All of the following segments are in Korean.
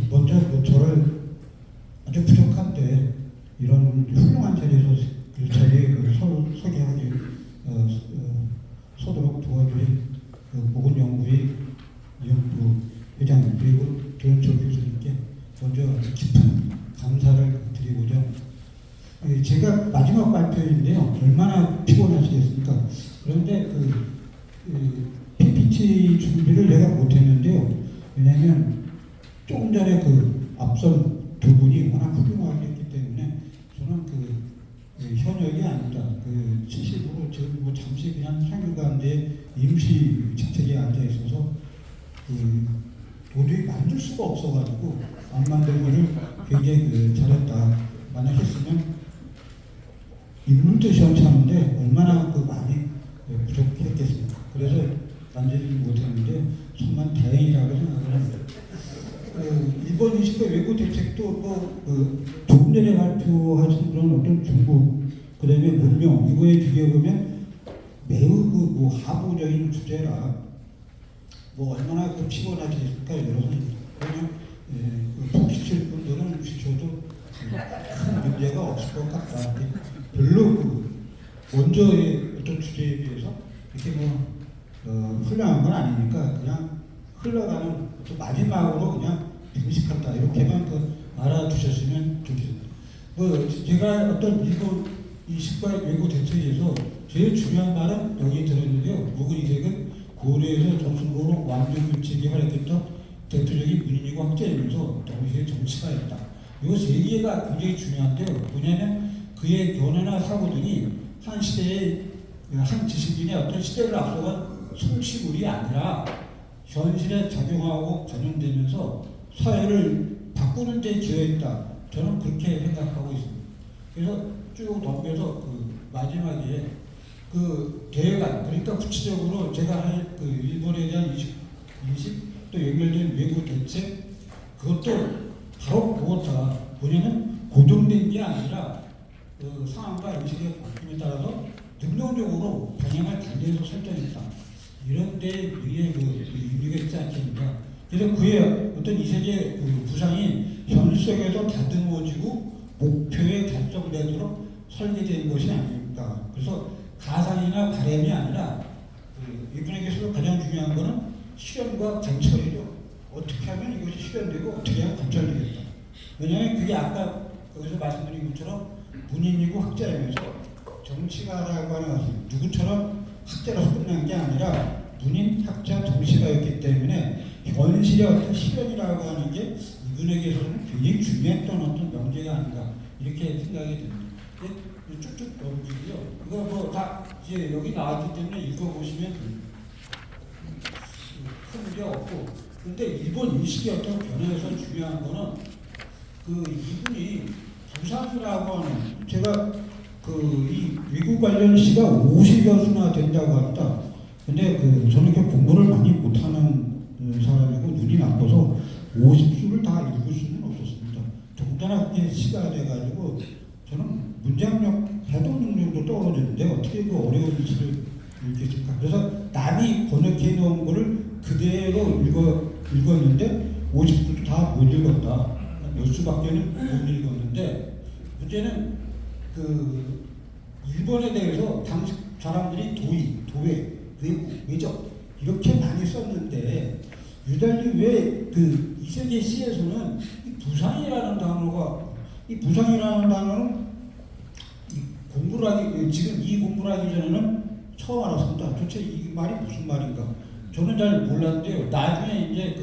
먼저 저를 아주 부족한데 이런 훌륭한 자리에서 그 자리에 소개하기 서도록 도와주신 보건연구회 이영부 회장님 그리고 조현철 교수님께 먼저 깊은 감사를 드리고자 제가 마지막 발표인데요. 얼마나 피곤하시겠습니까? 그런데 PPT 준비를 내가 못했는데요. 왜냐하면 조금 전에 앞선 두 분이 워낙 훌륭하게 했기 때문에 저는 현역이 아니다. 70으로 지금 잠시 그냥 상류가운데 임시 직책에 앉아 있어서 도저히 만들 수가 없어가지고 안 만들기를 굉장히 잘했다. 만약 했으면 인물도 시원찮은데 얼마나 많이 부족했겠습니까? 그래서 만들지 못했는데 정말 다행이라고 생각을 합니다. 이번 20대 외국 대책도 조금 전에 발표하신 그런 어떤 중국, 그 다음에 문명, 이거에 비교해보면 매우 하부적인 주제라 얼마나 피곤하시겠습니까? 여러분. 그러면 푹 쉬실 분들은 쉬셔도 큰 문제가 없을 것 같다. 별로 먼저의 어떤 주제에 비해서 이렇게 훌륭한 건 아니니까 그냥 흘러가는 또 마지막으로 그냥 묵직한다 이렇게만 알아두셨으면 좋겠습니다. 제가 어떤 일본 이식과 외국 대책에서 제일 중요한 말은 여기 들었는데요. 묵은 이색은 고려에서 정순고로 완전 규칙이 활약했던 대표적인 문인이고 학자이면서 동시에 정치가였다. 이 세 개가 굉장히 중요한데요. 뭐냐면 그의 견해나 사고들이 한 시대의 한 지식인의 어떤 시대를 앞서간 성취물이 아니라 현실에 작용하고 반영되면서 사회를 바꾸는 데 기여했다. 저는 그렇게 생각하고 있습니다. 그래서 쭉 넘겨서 마지막에 대외관, 그러니까 구체적으로 제가 할 일본에 대한 인식 또 연결된 외국 대책 그것도 바로 그렇다. 뭐냐면 고정된 게 아니라 상황과 인식의 바뀜에 따라서 능동적으로 방향을 달리해서 설정했다. 이런 데 위에 의미가 있지 않겠습니까? 그래서 그의 어떤 이세계 구상이 현실속에서 다듬어지고 목표에 달성되도록 설계된 것이 아닙니까? 그래서 가상이나 바램이 아니라 이분에게서 가장 중요한 것은 실현과 관철이죠. 어떻게 하면 이것이 실현되고 어떻게 하면 관철되겠다. 왜냐하면 그게 아까 여기서 말씀드린 것처럼 문인이고 학자이면서 정치가라고 하는 것은 누구처럼 학자로서 끝난 게 아니라 문인, 학자, 정치가였기 때문에 현실의 어떤 실현이라고 하는 게 이분에게서는 굉장히 중요했던 어떤 명제가 아닌가 이렇게 생각이 됩니다. 쭉쭉 넘기고요. 이거 다 이제 여기 나왔기 때문에 읽어보시면 큰 문제 없고, 근데 일본 인식의 어떤 변화에서 중요한 거는 이분이 부산이라고 하는 제가 이 외국 관련 시가 50여 수나 된다고 합니다. 근데 저는 이렇게 공부를 많이 못하는 사람이고 눈이 나빠서 50수를 다 읽을 수는 없었습니다. 더군다나 그게 시가 돼가지고 저는 문장력, 해독 능력도 떨어지는데 어떻게 어려운 시를 읽겠습니까? 그래서 남이 번역해 놓은 거를 그대로 읽었는데 50수도 다 못 읽었다. 몇 수밖에는 못 읽었는데 문제는 일본에 대해서 당시 사람들이 도의, 외국, 외적 이렇게 많이 썼는데 유달리 왜 이세계 시에서는 이 부상이라는 단어는 공부를 하기 지금 이 공부를 하기 전에는 처음 알았습니다. 도대체 이 말이 무슨 말인가? 저는 잘 몰랐는데요. 나중에 이제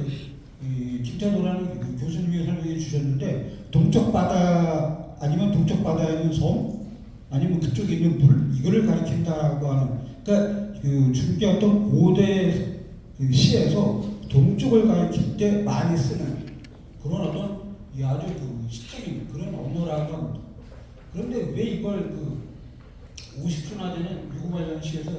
김태도라는 교수님이 설명해 주셨는데 동쪽 바다 아니면 동쪽 바다에 있는 섬 아니면 그쪽에 있는 물 이거를 가리킨다고 하는 그러니까 중국의 어떤 고대 시에서 동쪽을 가리킬 때 많이 쓰는 그런 어떤 아주 시적인 그런 언어라고 합니다. 그런데 왜 이걸 50수나 되는 외국 관련 시에서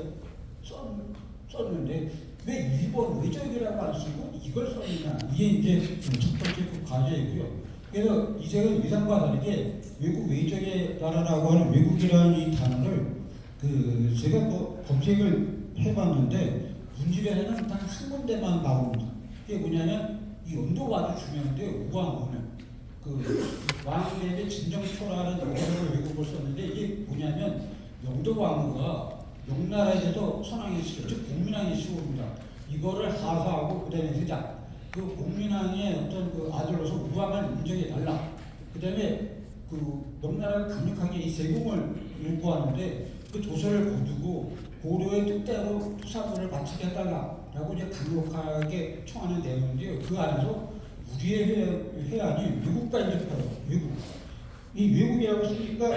썼는데 왜 일본 외적이라고 안 쓰고 이걸 썼느냐 이게 이제 첫 번째 과제이고요. 그래서 이색은 이상과 다르게 외국 외적의 나라라고 하는 외국이라는 이 단어를 제가 검색을 해봤는데 문집에서는 단 한 군데만 나옵니다. 그게 뭐냐면 이 연도가 아주 중요한데 우왕후는 그 왕대의 진정초라는 영어를 외국어를 썼는데 이게 뭐냐면 영도왕후가 명나라에 대해서 선왕의 시조, 즉 공민왕의 시조입니다. 이거를 하사하고 그다음에 세자 그 공민왕의 어떤 그 아들로서 우왕을 인정해달라. 그다음에 그 명나라가 강력하게 이 세금을 요구하는데 그 조서를 거두고 고려의 뜻대로 토사물을 바치게 해달라라고 이제 강력하게 청하는 내용인데요. 그 안에서 우리의 해안이 외국과 인접해요. 외국. 이 외국이라고 쓰니까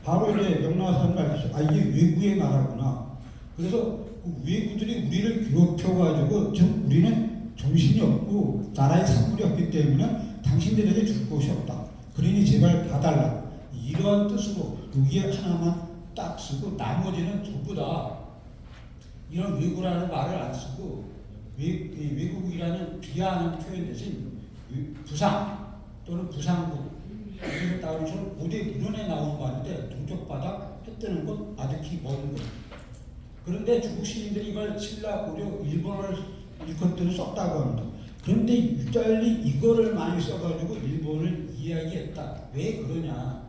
바로 이제 명나라 사람들 알겠죠. 아 이게 외국의 나라구나. 그래서 그 외국들이 우리를 괴롭혀가지고 즉 우리는 정신이 없고 나라에 산물이 없기 때문에 당신들에게 줄 것이 없다. 그러니 제발 봐달라. 이런 뜻으로 여기에 하나만 딱 쓰고 나머지는 전부 다 이런 외국이라는 말을 안 쓰고 외국이라는 비하하는 표현 대신 부상 또는 부상국 이런 따위처럼 고대 문헌에 나오는 말인데 동쪽 바다 해 뜨는 곳 아득히 먼 곳. 그런데 중국 시민들이 이걸 신라 고려 일본어를 일컫대로 썼다고 합니다. 그런데 유달리 이거를 많이 써가지고 일본을 이야기했다. 왜 그러냐?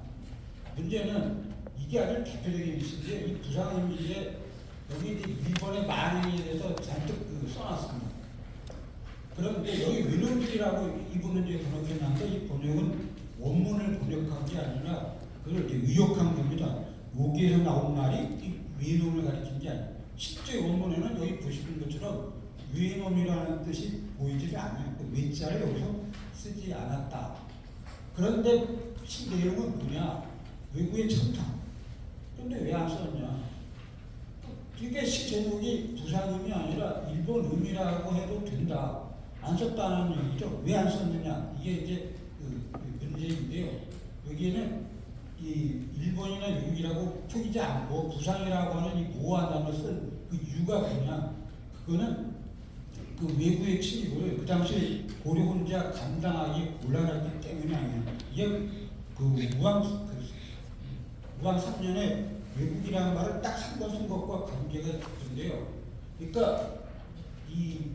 문제는 이게 아주 대표적인 것인데 이 부상인민에 여기 일본의 만행에 대해서 잔뜩 써놨습니다. 그런데 여기 외놈들이라고 이분은 이제 번역해놨는데 이 번역은 원문을 번역한 게 아니라 그걸 이렇게 의역한 겁니다. 여기에서 나온 말이 이 외놈을 가리킨 게 아니에요. 실제 원문에는 여기 보시는 것처럼 외놈이라는 뜻이 보이지 않아요. 그 외자를 여기서 쓰지 않았다. 그런데 내용은 뭐냐? 외국의 천탕. 그런데 왜 안 썼냐? 이게 시제목이 부산음이 아니라 일본음이라고 해도 된다. 안 썼다는 얘기죠. 왜 안 썼느냐? 이게 이제 그 문제인데요. 여기에는 이 일본이나 외국이라고 표기지 않고 부상이라고 하는 이 모호한 단어를 쓴 그 이유가 뭐냐? 그거는 그 외국의 침입을 그 당시 고려 혼자 감당하기 곤란했기 때문이 아니에요. 이게 그 우왕 3년에 외국이라는 말을 딱 한 번 쓴 것과 관계가 깊은데요. 그러니까 이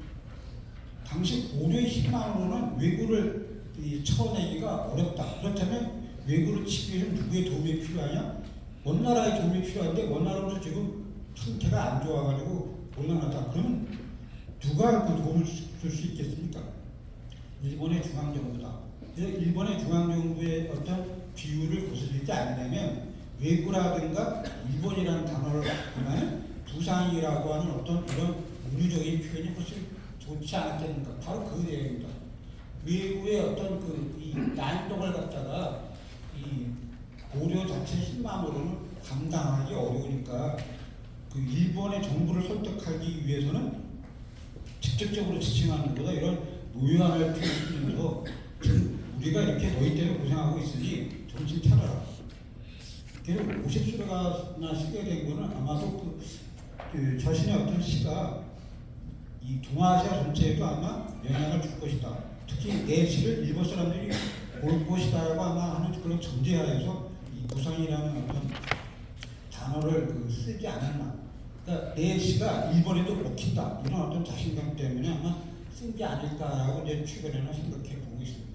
당시 고려의 희망으로는 외구를 쳐내기가 어렵다. 그렇다면 외구를 치기 위해서 누구의 도움이 필요하냐? 원나라의 도움이 필요한데 원나라도 지금 상태가 안 좋아가지고 곤란하다. 그러면 누가 그 도움을 줄 수 있겠습니까? 일본의 중앙정부다. 그래서 일본의 중앙정부의 어떤 비율을 거슬리지 않으려면 외구라든가 일본이라는 단어를 보면 부상이라고 하는 어떤 이런 은유적인 표현이 훨씬 좋지 않았겠는가. 바로 그 내용입니다. 외구의 어떤 이 난동을 갖다가 이 고려 자체 힘만으로는 감당하기 어려우니까 그 일본의 정부를 설득하기 위해서는 직접적으로 지칭하는 것보다 이런 노여함을 표현하면서 우리가 이렇게 너희 때문에 고생하고 있으니 정신 차려라. 그래서 50수가 쓰게 된 거는 아마도 그 자신의 어떤 시가 이 동아시아 전체에도 아마 영향을 줄 것이다. 특히 내 시를 일본 사람들이 볼 것이다라고 아마 하는 그런 전제하에서 이 부상이라는 어떤 단어를 쓰지 않았나. 그러니까 내 시가 일본에도 먹힌다. 이런 어떤 자신감 때문에 아마 쓰지 않을까라고 이제 최근에는 생각해 보고 있습니다.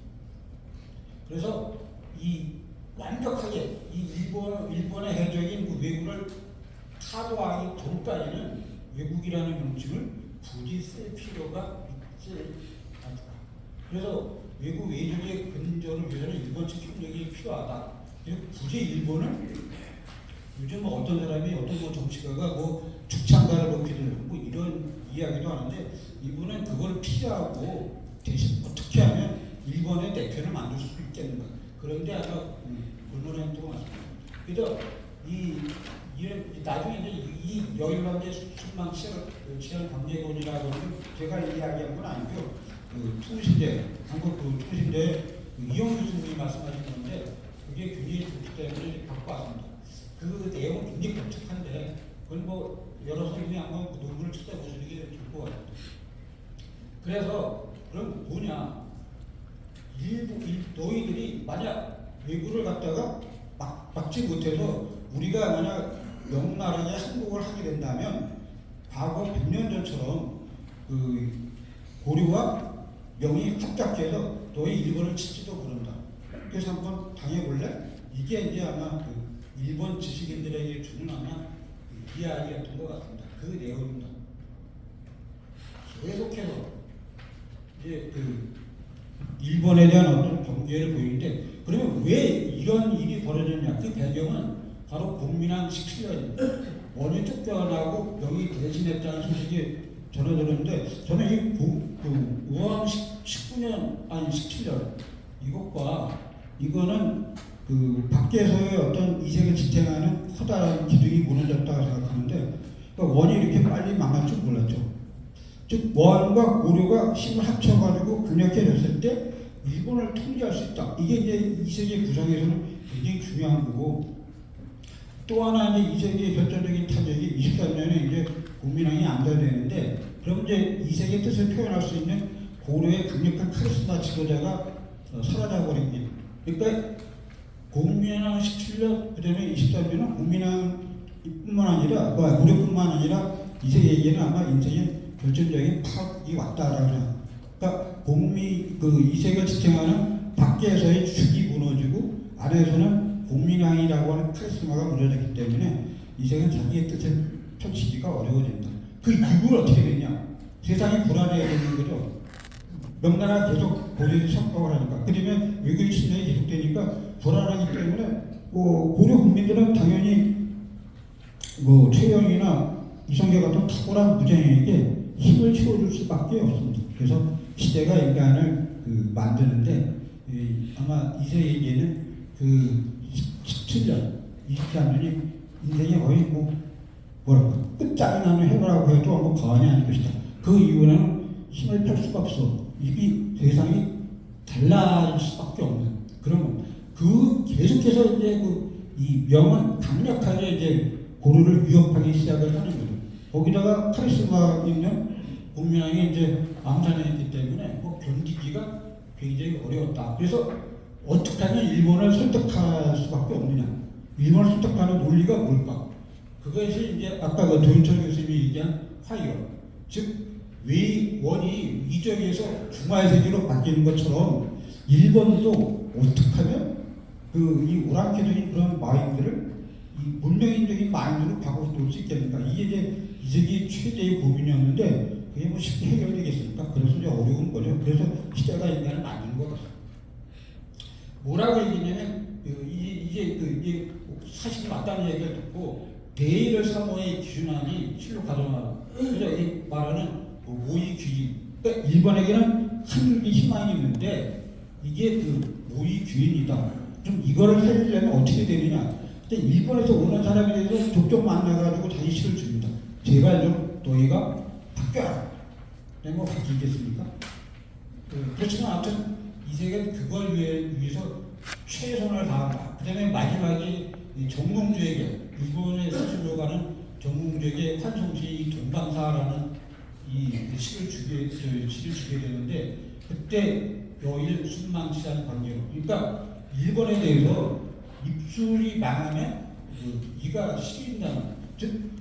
그래서 이 완벽하게 이 일본의 해적인 그 외국을 타도하기 전까지는 외국이라는 명칭을 굳이 쓸 필요가 있지 않다. 그래서 외국 외적의 근절을 위해서는 일본 측 협력이 필요하다. 그리고 굳이 일본은 요즘 어떤 사람이 어떤 정치가가 죽창가를 높이는 이런 이야기도 하는데 이분은 그걸 피하고 대신 어떻게 하면 일본의 대표를 만들 수 있겠는가. 그런데 아까 물론에 또 맞습니다. 그래서 나중에 이제 이 여일관계 순망 치열 관계론이라고 하는 제가 이야기한 건 아니고요. 통신대 한국 통신대 이용 교수님이 말씀하신 건데 그게 굉장히 좋기 때문에 갖고 왔습니다. 그 내용은 굉장히 복잡한데 그건 여러 선생님이 한번 그 논문을 찾아보시는 게 좋을 것 같아요. 그래서 그럼 뭐냐? 너희들이 만약 외구를 갖다가 막지 못해서 우리가 만약 명나라에 항복을 하게 된다면 과거 100년 전처럼 그 고려와 명이 합작해서 너희 일본을 칠지도 모른다. 그래서 한번 당해볼래? 이게 이제 아마 그 일본 지식인들에게 주는 아마 이야기였던 것 같습니다. 그 내용입니다. 계속해서 이제 그 일본에 대한 어떤 경계를 보이는데, 그러면 왜 이런 일이 벌어졌냐? 그 배경은 바로 공민왕 17년입니다. 원이 쫓겨나고 명이 대신했다는 소식이 전해들었는데, 저는 이 우왕 19년 아니 17년 이거는 그 밖에서의 어떤 이색을 지탱하는 커다란 기둥이 무너졌다고 생각하는데, 그러니까 원이 이렇게 빨리 망할 줄 몰랐죠. 즉 원과 고려가 힘을 합쳐가지고 강력해졌을 때 일본을 통제할 수 있다. 이게 이제 이세계 구성에서는 굉장히 중요한 거고, 또 하나 이제 이세계의 결정적인 타격이 23년에 이제 국민왕이 안달되는데, 그럼 이제 이세계의 뜻을 표현할 수 있는 고려의 강력한 카리스마 지도자가 사라져버린 게, 그러니까 국민왕 17년 그다음에 23년은 국민왕뿐만 아니라 고려뿐만 아니라 이세계에게는 아마 인생의 결정적인 파악이 왔다라고 생각합니다. 그러니까 이세계를 지탱하는 밖에서의 축이 무너지고 안에서는 국민왕이라고 하는 카리스마가 무너졌기 때문에 이세계는 자기의 뜻을 펼치기가 어려워집니다. 그 이유를 어떻게 됐냐? 세상이 불안해지는 거죠. 명나라가 계속 고려에 석박을 하니까, 그러면 외국인 침략이 계속되니까 불안하기 때문에 고려 국민들은 당연히 최영이나 이성계 같은 탁월한 무장에게 힘을 채워줄 수밖에 없습니다. 그래서 시대가 인간을 만드는데 아마 이세에게는 그 17년, 23년이 인생의 거의 끝장이 나는 해보라고 해도 과언이 아닐 것이다. 그 이유는 힘을 펼 수가 없어. 이 세상이 달라질 수밖에 없는 그런 겁니다. 계속해서 이제 이 명은 강력하게 이제 고려를 위협하기 시작을 하는 거죠. 거기다가 카리스마 있는 국민왕이 이제 암산했기 때문에 견디기가 굉장히 어려웠다. 그래서 어떻게 하면 일본을 설득할 수밖에 없느냐? 일본을 설득하는 논리가 뭘까? 그것이 이제 아까 도윤철 교수님이 얘기한 화이어, 즉 원이 이적에서 중화세계로 바뀌는 것처럼 일본도 어떻게 하면 이 오랑캐적인 그런 마인드를 이 문명인적인 마인드로 바꿔놓을 수 있겠는가? 이게 이제 이세계 최대의 고민이었는데 그게 쉽게 해결되겠습니까? 그래서 이제 어려운 거죠. 그래서 시대가 인간을 만드는 것 같습니다. 뭐라고 얘기냐면 이게 사실 맞다는 얘기를 듣고 대의를 사모의 기준안이 실로 가져나와. 그래서 여기 말하는 모의 귀인. 그러니까 일본에게는 하늘의 희망이 있는데 이게 모의 귀인이다. 좀 이거를 살리려면 어떻게 되느냐? 근데 일본에서 오는 사람에 대해서 족족 만나가지고 자기 시를 줍니다. 제발 좀 너희가 바뀌어라. 내가 바뀌겠습니까? 그렇지만 아무튼 이세계는 그걸 위해서 최선을 다한다. 그 다음에 마지막에 정몽주에게, 일본의 사실로 가는 정몽주에게 환송시 동방사라는 시를 주게 되는데, 그때 여일 순망치라는 관계로, 그러니까 일본에 대해서 입술이 망하면 이가 시린다는, 즉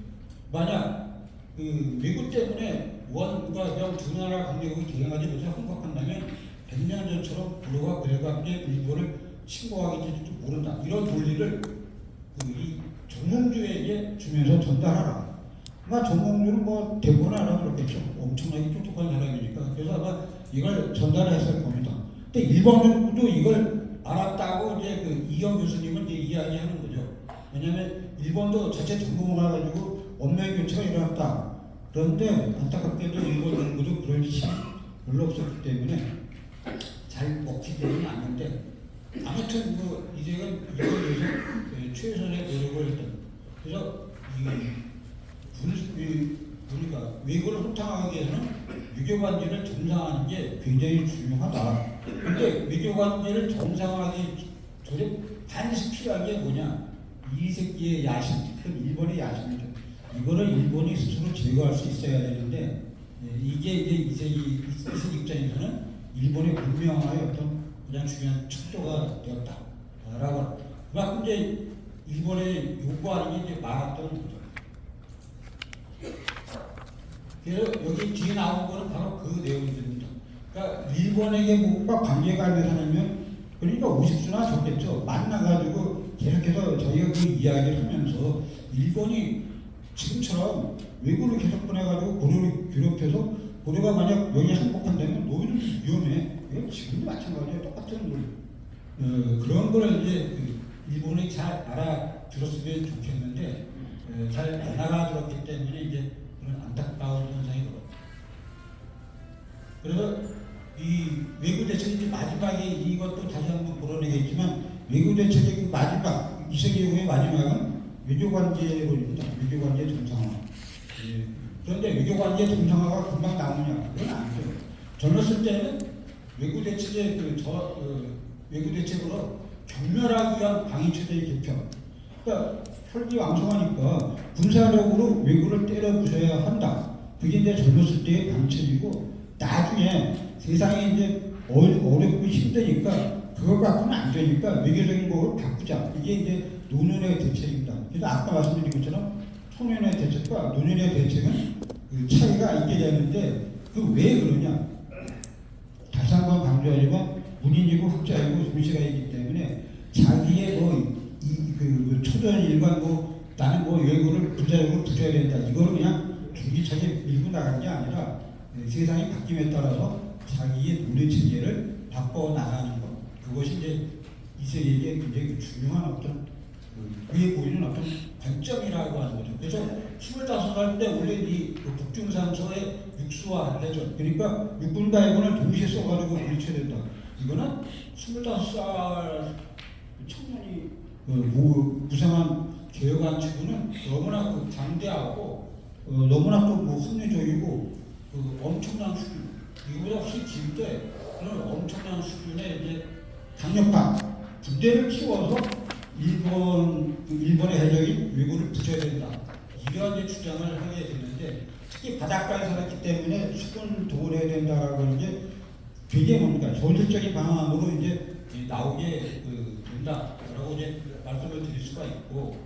만약 외국 때문에 원과 명 두 나라 관계국이 개량하지 못해 흥박한다면 100년 전처럼 고려가 그래가 일본을 침공하게 될지도 모른다. 이런 논리를 이 정몽주에게 주면서 전달하라. 아마 정몽주는 대부분 알아들었겠죠. 엄청나게 똑똑한 사람이니까. 그래서 아마 이걸 전달했을 겁니다. 근데 일본 정부도 이걸 알았다고 이제 이영 교수님은 이제 이야기하는 거죠. 왜냐하면 일본도 자체 전공을 해가지고 원명 교체가 일어났다. 그런데 안타깝게도 일본 정부도 그럴 힘이 별로 없었기 때문에 잘 먹히지는 않는데, 아무튼 이제는 이걸 위해서 최선의 노력을 했다. 그래서 우리가 외교를 소탕하기 위해서는 외교관계를 정상화하는 게 굉장히 중요하다. 근데 외교관계를 정상화하기 전에 반드시 필요한 게 뭐냐? 이 새끼의 야심, 그건 일본의 야심이죠. 이거를 일본이 스스로 제거할 수 있어야 되는데, 이게 이제 이세계 입장에서는 일본의 문명화의 어떤 가장 중요한 척도가 되었다라고. 그만큼 이제 일본의 요구하는 게 이제 많았던 거죠. 그래서 여기 뒤에 나온 거는 바로 그 내용들입니다. 그러니까 일본에게 뭔가 관계가 안 되면 그러니까 50수나 적겠죠. 만나가지고 계속해서 저희가 그 이야기를 하면서 일본이 지금처럼 외국을 계속 보내가지고 고려를 괴롭혀서 고려가 만약 여기 항복한다면 너희들도 위험해. 이건 지금도 마찬가지예요. 똑같은 그런 걸 이제 그 일본이 잘 알아들었으면 좋겠는데 잘 안 알아들었기 때문에 이제 그런 안타까운 현상이 벌어요. 그래서 이 외교 대책이 마지막에 이것도 다시 한번 보러내겠지만 외교 대책의 그 마지막 이세계의 마지막은 외교관계론입니다. 외교관계 정상화. 그런데 외교관계 정상화가 금방 나오냐? 그건 아니죠. 젊었을 때는 외교 대책의 외교 대책으로 경멸하기 위한 방위체제 개편. 그러니까 혈기왕성하니까 군사력으로 외교를 때려 부셔야 한다. 그게 이제 젊었을 때의 방책이고 나중에 세상이 이제 어렵고 힘드니까 그걸 갖고는 안 되니까 외교적인 거를 바꾸자. 이게 이제 노년의 대책입니다. 그래서 아까 말씀드린 것처럼 청년의 대책과 노년의 대책은 그 차이가 있게 되는데 그 왜 그러냐? 다시 한번 강조하지만 문인이고 학자이고 중시가이기 때문에 자기의 그 초전 일관 나는 외교를 부자력으로 부셔야 된다. 이거를 그냥 줄기차게 밀고 나간 게 아니라 세상이 바뀜에 따라서 자기의 논의 체계를 바꿔 나가는 것. 그것이 이제 이 세계의 굉장히 중요한 어떤 위에 보이는 어떤 관점이라고 하는 거죠. 그래서 25살 때 원래 이 북중산소의 육수화 해전, 그러니까 육군과 해군을 동시에 써가지고 물리쳐야 된다. 이거는 25살 청년이 구상한 개혁안 치고는 너무나 강대하고 너무나 또 합리적이고 엄청난 수준, 이거보다 훨씬 길때 그런 엄청난 수준의 이제 강력한 군대를 키워서 일본의 해적인 외국을 부셔야 된다. 이러한 이제 주장을 하게 되는데 특히 바닷가에 살았기 때문에 수군 동원해야 된다라고 하는 게 굉장히 뭡니까? 현실적인 방안으로 이제 나오게 된다라고 이제 말씀을 드릴 수가 있고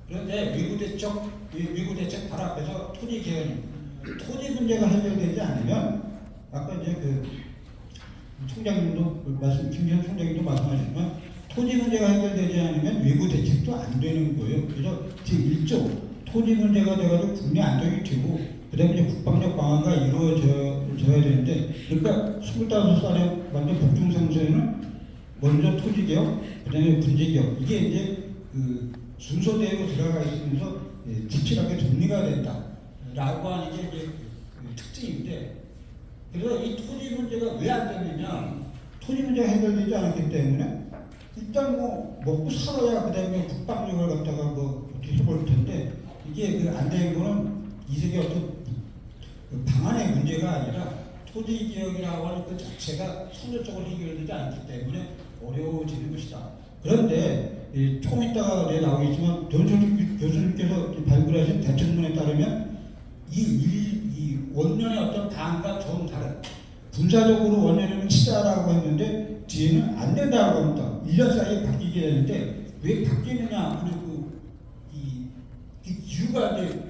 그런데 외국 대책 바로 앞에서 토지 개헌, 토지 문제가 해결되지 않으면 아까 이제 김기현 총장님도 말씀하셨지만 토지 문제가 해결되지 않으면 외부 대책도 안 되는 거예요. 그래서 제1조 토지 문제가 돼가지고 국내 안정이 되고 그다음에 이제 국방력 강화가 이루어져야 되는데 그러니까 25살에 만든 북중상소에는 먼저 토지 개혁, 그다음에 군제 개혁 이게 이제 순서대로 들어가 있으면서 지칠하게 정리가 된다라고 하는 게 이제 특징인데 그래서 이 토지 문제가 왜 안 되느냐? 토지 문제가 해결되지 않았기 때문에 일단 먹고 살아야 그다음에 국방력을 갖다가 어떻게 해볼 텐데 이게 안 되는 거는 이 세계 어떤 방안의 문제가 아니라 토지 개혁이라고 하는 그 자체가 선제적으로 해결되지 않기 때문에 어려워지는 것이다. 그런데 조금 있다가 나오겠지만 변준식 교수님께서 발굴하신 대책문에 따르면 이 원년의 어떤 방안과 좀 다른 군사적으로 원년에는 치자라고 했는데 뒤에는 안 된다고 합니다. 1년 사이에 바뀌게 되는데 왜 바뀌느냐 하는 이 이유가 이제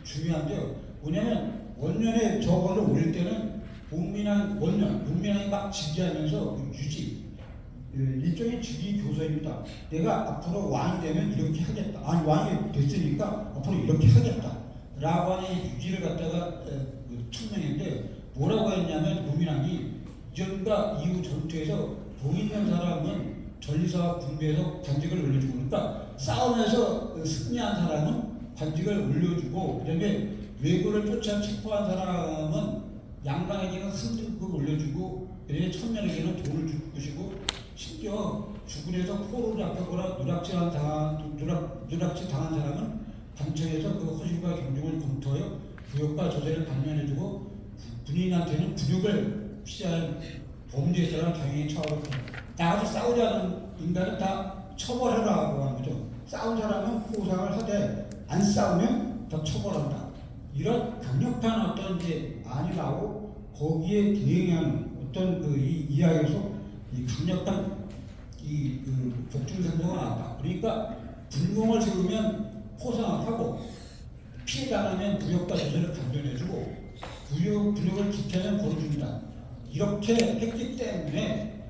중요한데요. 뭐냐면 원년에 저거를 올릴 때는 문민왕이 막 지지하면서 유지 일종의 직위 교서입니다. 내가 앞으로 왕이 되면 이렇게 하겠다. 아니 왕이 됐으니까 앞으로 이렇게 하겠다. 라고 하는 유지를 갖다가 천명했는데 뭐라고 했냐면 문민왕이 이전과 이후 전투에서 돈 있는 사람은 전리사와 군부에서 관직을 올려주고 그러니까 싸움에서 승리한 사람은 관직을 올려주고 그다음에 외구를 쫓아 체포한 사람은 양반에게는 승등급을 올려주고 그다음에 천면에게는 돈을 줄 것이고 심지어 주군에서 포로를 잡혀거나 누락질 당한 사람은 관청에서 그 허실과 경중을 검토하여 구역과 조세를 감면해주고 군인한테는 굴욕을 피할 범죄에 따라 당연히 처벌을 나가서 싸우지 않은 인간은 다 처벌하라고 하는 거죠. 싸운 사람은 포상을 하되 안 싸우면 더 처벌한다. 이런 강력한 어떤 이제 안이 나오고 거기에 대응하는 어떤 이 이야기에서 이 강력한 복중산소가 나왔다. 그러니까 불공을 세우면 포상을 하고 피해 당하면 구역과 조세를 감면해주고 굴욕을 지켜낸 보여줍니다. 이렇게 했기 때문에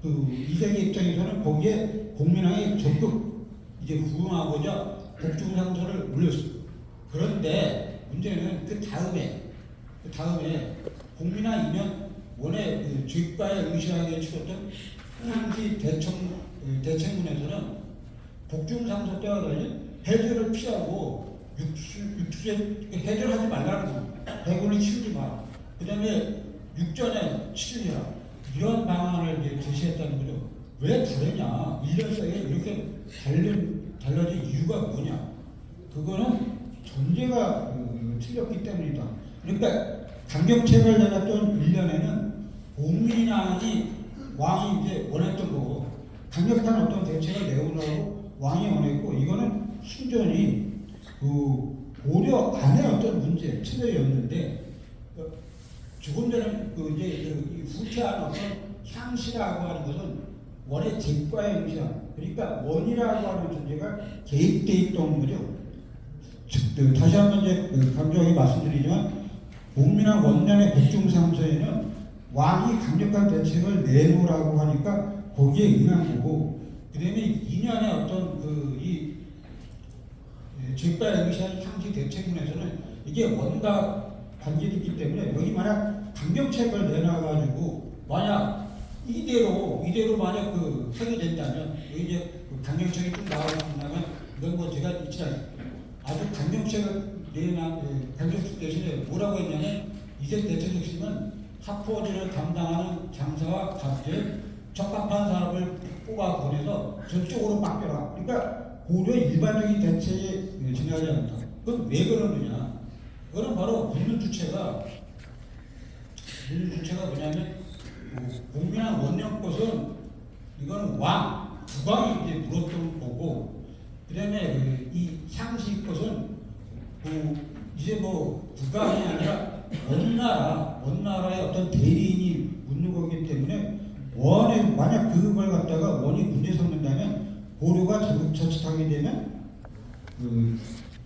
이재기 입장에서는 거기에 국민당이 적극 이제 후응하고자 복중상소를 올렸어요. 그런데 문제는 그 다음에 국민당이면 원래 주입과에 의시하게 치렀던 항시 대책문에서는 복중상소 때와 달리 해제를 피하고 육수에 해제하지 말라는 겁니다. 해군을 치우지 마라. 그 다음에 육전에 치르라. 이런 방안을 이제 제시했다는 거죠. 왜 다르냐? 1년 사이에 이렇게 달라진 이유가 뭐냐? 그거는 전제가 틀렸기 때문이다. 그러니까 강경책을 내놨던 1년에는 국민당이 왕이 이제 원했던 거고 강력한 어떤 대책을 내오라고 왕이 원했고 이거는 순전히 고려 안의 어떤 문제, 체제였는데 조금 전에 이제 후퇴한 어떤 향시라고 하는 것은 원의 제과의 의시한 그러니까 원이라고 하는 존재가 개입돼 있던 거죠. 다시 한번 이제 강조하게 말씀드리지만 국민한 원년의 복중상소에는 왕이 강력한 대책을 내놓으라고 하니까 거기에 응한 거고 그다음에 2년의 어떤 이 제과의 의시한 향시 대책문에서는 이게 원과 관계되기 때문에 여기 만약 강경책을 내놔가지고 만약 이대로 만약 하게 된다면 여기 이제 강경책이 좀 나오면 이건 뭐 제가 있지 않습니다. 아주 강경책을 강경책 대신에 뭐라고 했냐면 이제 대책 핵심은 학포지를 담당하는 장사와 갑질 적합한 사람을 뽑아 보내서 저쪽으로 맡겨라. 그러니까 고려 일반적인 대책에 지나지 않는다. 그건 왜 그러느냐? 그거는 바로 묻는 주체가 뭐냐면 국민한 원령 것은 이거는 국왕이 이제 물었던 거고 그다음에 이 향시 것은 이제 뭐 국왕이 아니라 원나라의 어떤 대리인이 묻는 거기 때문에 원에 만약 그걸 갖다가 원이 문제 삼는다면 고려가 자칫하게 되면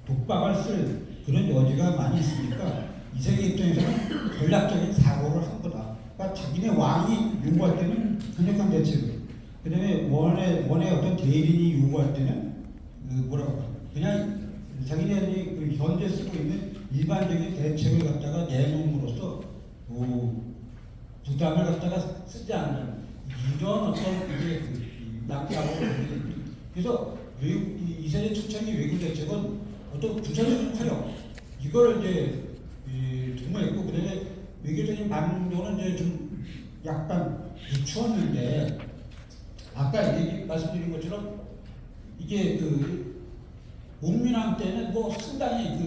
독박을 쓸 그런 여지가 많이 있으니까 이세계 입장에서는 전략적인 사고를 한 거다. 그러니까 자기네 왕이 요구할 때는 강력한 대책을, 그 다음에 원의 어떤 대리인이 요구할 때는 그냥 자기네들이 현재 쓰고 있는 일반적인 대책을 갖다가 내놓음으로써 부담을 갖다가 쓰지 않는 이런 어떤 이제 낭비하고 그래서 이세계 초창기 외교 대책은 어떤 구체적인 활용 이걸 이제 정말 했고 그다음에 외교적인 반도는 이제 좀 약간 늦추었는데 아까 말씀드린 것처럼 이게 국민왕 때는 뭐 상당히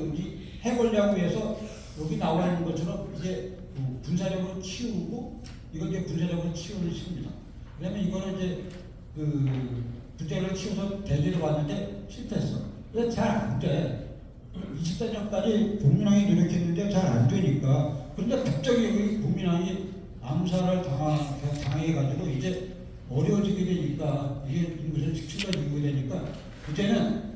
해보려고 해서 여기 나와 있는 것처럼 이제 군사력으로 키우고 이걸 이제 군사력으로 키우는 식입니다. 그다음에 이거는 이제 군대를 키워서 대제를 왔는데 실패했어. 그래서 잘 안 돼. 24년까지 국민왕이 노력했는데 잘 안 되니까 그런데 갑자기 여기 국민왕이 암살을 당해가지고 이제 어려워지게 되니까 이게 무슨 직출가 이고 되니까 이제는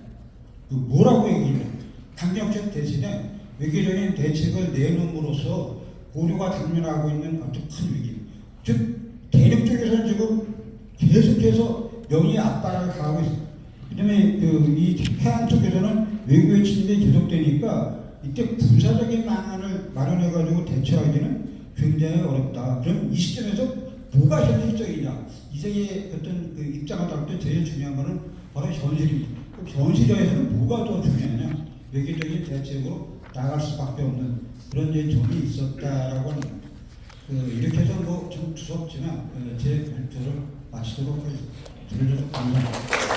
뭐라고 얘기해요? 강경책 대신에 외교적인 대책을 내놓음으로써 고려가 당면하고 있는 아주 큰 위기. 즉 대륙 쪽에서는 지금 계속해서 명의 압박을 가하고 있습니다. 그다음에 이 해안 쪽에서는 외교의 침입이 계속되니까 이때 군사적인 방안을 마련해가지고 대처하기는 굉장히 어렵다. 그럼 이 시점에서 뭐가 현실적이냐? 이세계의 어떤 입장을 다룰 때 제일 중요한 것은 바로 현실입니다. 현실에서는 뭐가 더 중요하냐? 외교적인 대책으로 나갈 수밖에 없는 그런 점이 있었다라고 하는 이렇게 해서 뭐 좀 두껍지만 제 발표를 마치도록 하겠습니다. 들어주셔서 감사합니다.